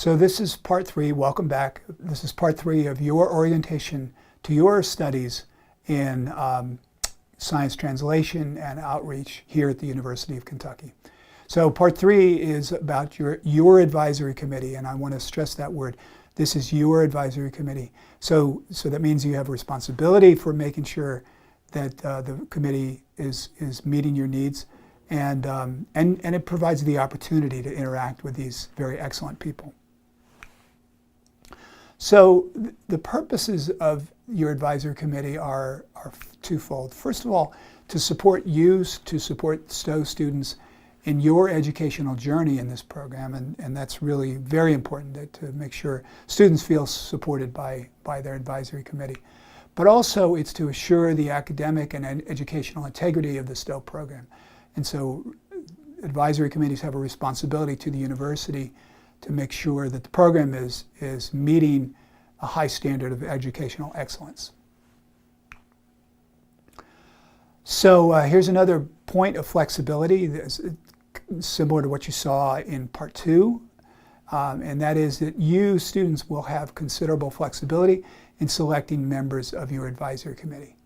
So this is part 3. Welcome back. This is part 3 of your orientation to your studies in science translation and outreach here at the University of Kentucky. So part 3 is about your advisory committee, and I want to stress that word. This is your advisory committee. So that means you have a responsibility for making sure that the committee is meeting your needs, and it provides the opportunity to interact with these very excellent people. So the purposes of your advisory committee are twofold. First of all, to support you, to support STO students in your educational journey in this program, and that's really very important to make sure students feel supported by their advisory committee. But also it's to assure the academic and educational integrity of the STO program. And so advisory committees have a responsibility to the university to make sure that the program is meeting a high standard of educational excellence. So here's another point of flexibility that's similar to what you saw in part 2, and that is that you students will have considerable flexibility in selecting members of your advisory committee.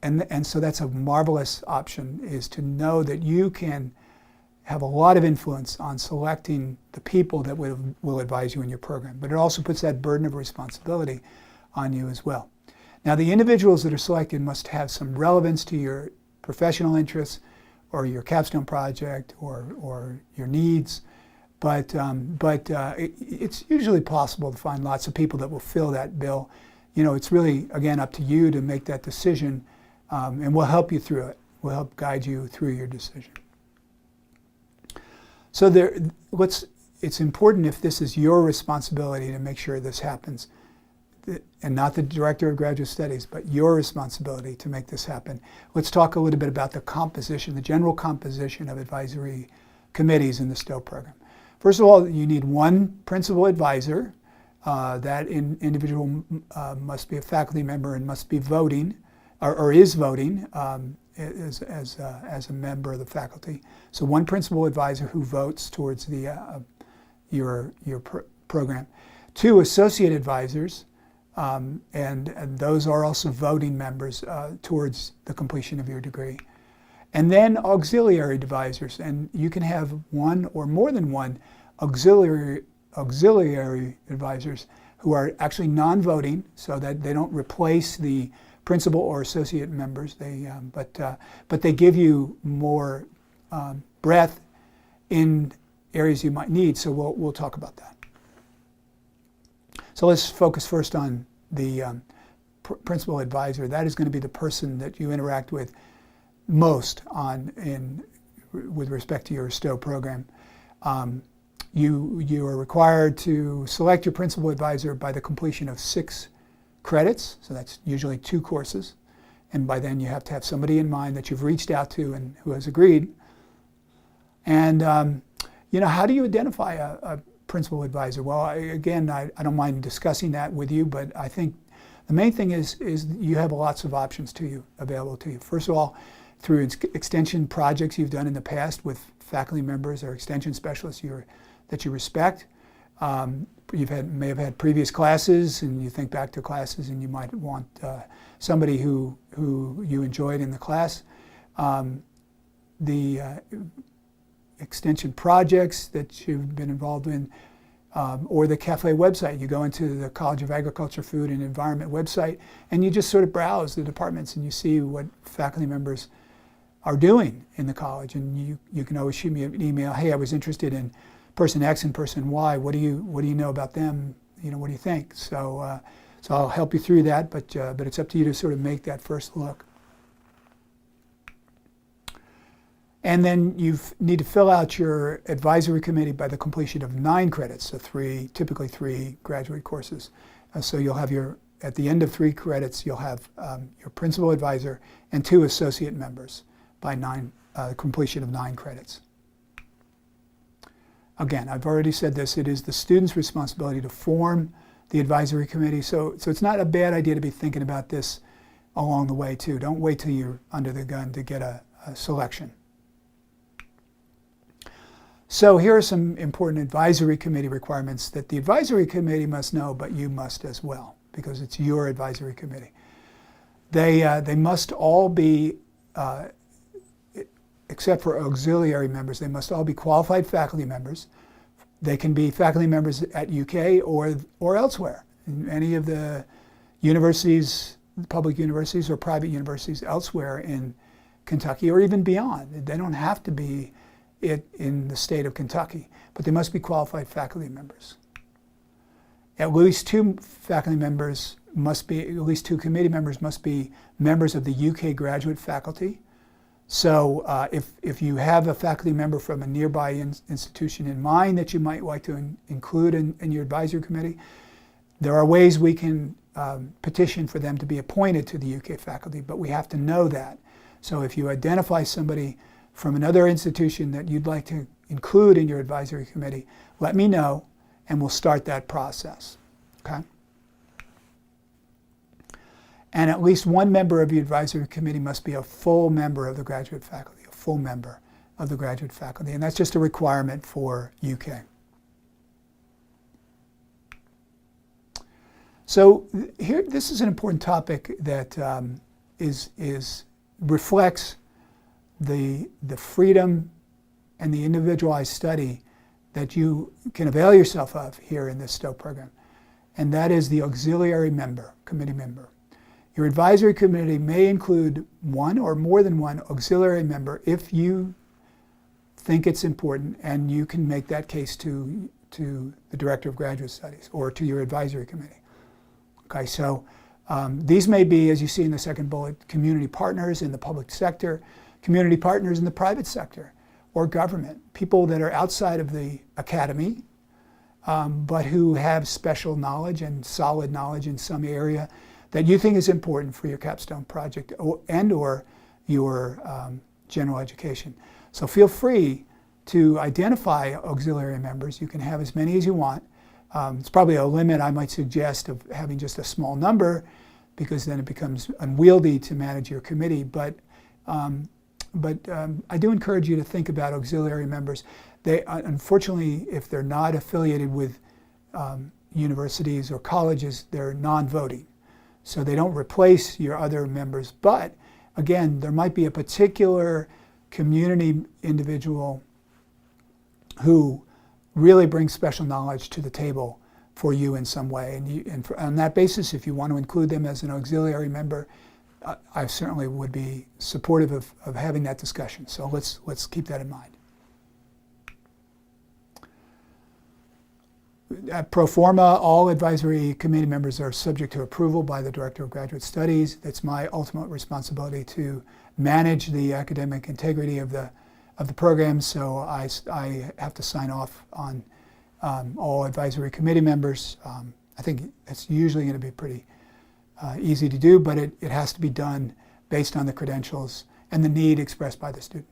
And so that's a marvelous option, is to know that you can have a lot of influence on selecting the people that will advise you in your program. But it also puts that burden of responsibility on you as well. Now, the individuals that are selected must have some relevance to your professional interests or your capstone project or your needs. But it's usually possible to find lots of people that will fill that bill. You know, it's really, again, up to you to make that decision, and we'll help you through it. We'll help guide you through your decision. So it's important, if this is your responsibility, to make sure this happens, and not the Director of Graduate Studies, but your responsibility to make this happen. Let's talk a little bit about the composition, the general composition of advisory committees in the STO program. First of all, you need one principal advisor. That individual must be a faculty member and must be voting, or is voting, as a member of the faculty. So one principal advisor who votes towards your program. 2 associate advisors, and those are also voting members towards the completion of your degree. And then auxiliary advisors, and you can have one or more than one auxiliary advisors who are actually non-voting, so that they don't replace the principal or associate members. But they give you more breadth in areas you might need. So we'll talk about that. So let's focus first on the principal advisor. That is going to be the person that you interact with most with respect to your STO program. You are required to select your principal advisor by the completion of 6 credits, so that's usually 2 courses, and by then you have to have somebody in mind that you've reached out to and who has agreed. And you know, how do you identify a principal advisor? Well, I don't mind discussing that with you, but I think the main thing is you have lots of options available to you. First of all, through extension projects you've done in the past with faculty members or extension specialists that you respect. You may have had previous classes, and you think back to classes, and you might want somebody who you enjoyed in the class. The extension projects that you've been involved in, or the CAFE website. You go into the College of Agriculture, Food, and Environment website, and you just sort of browse the departments, and you see what faculty members are doing in the college. And you can always shoot me an email, hey, I was interested in person X and person Y. What do you know about them? You know, what do you think? So I'll help you through that, but it's up to you to sort of make that first look. And then you need to fill out your advisory committee by the completion of 9 credits, so typically 3 graduate courses. So you'll have at the end of 3 credits, you'll have your principal advisor and 2 associate members by completion of 9 credits. Again, I've already said this, it is the student's responsibility to form the advisory committee, so it's not a bad idea to be thinking about this along the way too. Don't wait till you're under the gun to get a selection. So here are some important advisory committee requirements that the advisory committee must know, but you must as well, because it's your advisory committee. They must all be, except for auxiliary members, they must all be qualified faculty members. They can be faculty members at UK or elsewhere, in any of the universities, public universities or private universities elsewhere in Kentucky or even beyond. They don't have to be in the state of Kentucky, but they must be qualified faculty members. At least two faculty members must be, at least two committee members must be members of the UK graduate faculty. So if you have a faculty member from a nearby institution in mind that you might like to include in your advisory committee, there are ways we can petition for them to be appointed to the UK faculty, but we have to know that. So if you identify somebody from another institution that you'd like to include in your advisory committee, let me know and we'll start that process, okay? And at least one member of the advisory committee must be a full member of the graduate faculty, a full member of the graduate faculty, and that's just a requirement for UK. So here, this is an important topic that reflects the freedom and the individualized study that you can avail yourself of here in this STO program, and that is the auxiliary member, committee member. Your advisory committee may include one or more than one auxiliary member if you think it's important, and you can make that case to the Director of Graduate Studies or to your advisory committee. Okay, so these may be, as you see in the second bullet, community partners in the public sector, community partners in the private sector, or government, people that are outside of the academy, but who have special knowledge and solid knowledge in some area that you think is important for your capstone project or your general education. So feel free to identify auxiliary members. You can have as many as you want. It's probably a limit I might suggest of having just a small number, because then it becomes unwieldy to manage your committee. But I do encourage you to think about auxiliary members. They, unfortunately, if they're not affiliated with universities or colleges, they're non-voting. So they don't replace your other members. But again, there might be a particular community individual who really brings special knowledge to the table for you in some way. And on that basis, if you want to include them as an auxiliary member, I certainly would be supportive of having that discussion. So let's keep that in mind. Pro forma, all advisory committee members are subject to approval by the Director of Graduate Studies. It's my ultimate responsibility to manage the academic integrity of the program, so I have to sign off on all advisory committee members. I think it's usually going to be pretty easy to do, but it has to be done based on the credentials and the need expressed by the student.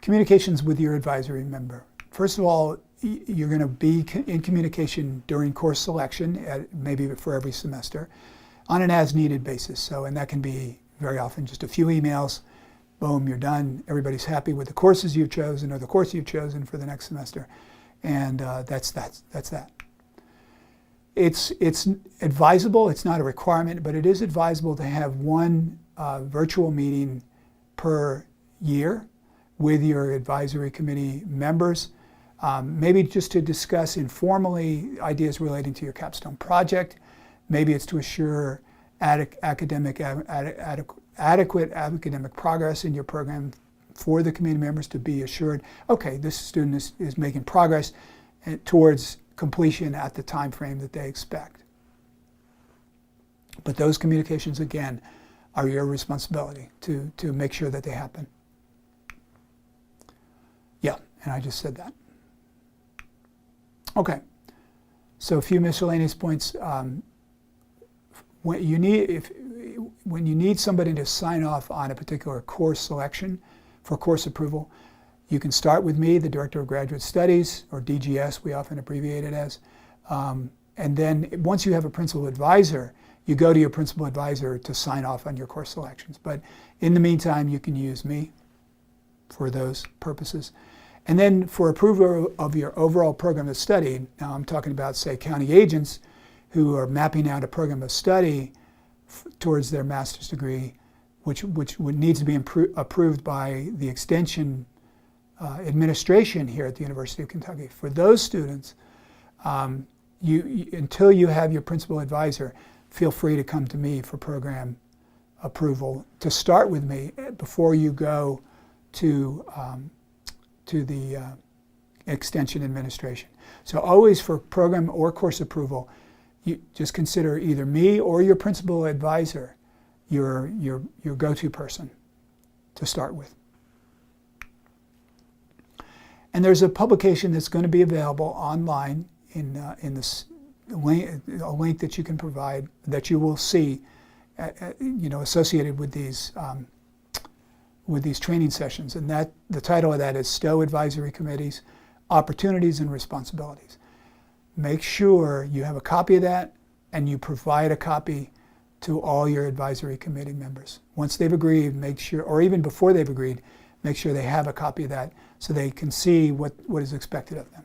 Communications with your advisory member. First of all, you're going to be in communication during course selection, maybe for every semester, on an as-needed basis. So, and that can be very often just a few emails. Boom, you're done. Everybody's happy with the courses you've chosen or the course you've chosen for the next semester, and that's that. It's advisable. It's not a requirement, but it is advisable to have one virtual meeting per year with your advisory committee members. Maybe just to discuss informally ideas relating to your capstone project. Maybe it's to assure adequate academic progress in your program for the community members to be assured, okay, this student is making progress towards completion at the time frame that they expect. But those communications, again, are your responsibility to make sure that they happen. Yeah, and I just said that. Okay, so a few miscellaneous points. When you need somebody to sign off on a particular course selection for course approval, you can start with me, the Director of Graduate Studies, or DGS, we often abbreviate it as. And then once you have a principal advisor, you go to your principal advisor to sign off on your course selections. But in the meantime, you can use me. for those purposes. And then for approval of your overall program of study, now I'm talking about, say, county agents who are mapping out a program of study towards their master's degree, which would need to be approved by the extension administration here at the University of Kentucky. For those students, until you have your principal advisor, feel free to come to me for program approval to start with me before you go to the extension administration. So always for program or course approval, you just consider either me or your principal advisor your go-to person to start with. And there's a publication that's going to be available online in this link, a link that you can provide, that you will see associated with these training sessions. And that the title of that is STO Advisory Committees, Opportunities and Responsibilities. Make sure you have a copy of that and you provide a copy to all your advisory committee members. Once they've agreed, make sure, or even before they've agreed, make sure they have a copy of that so they can see what is expected of them.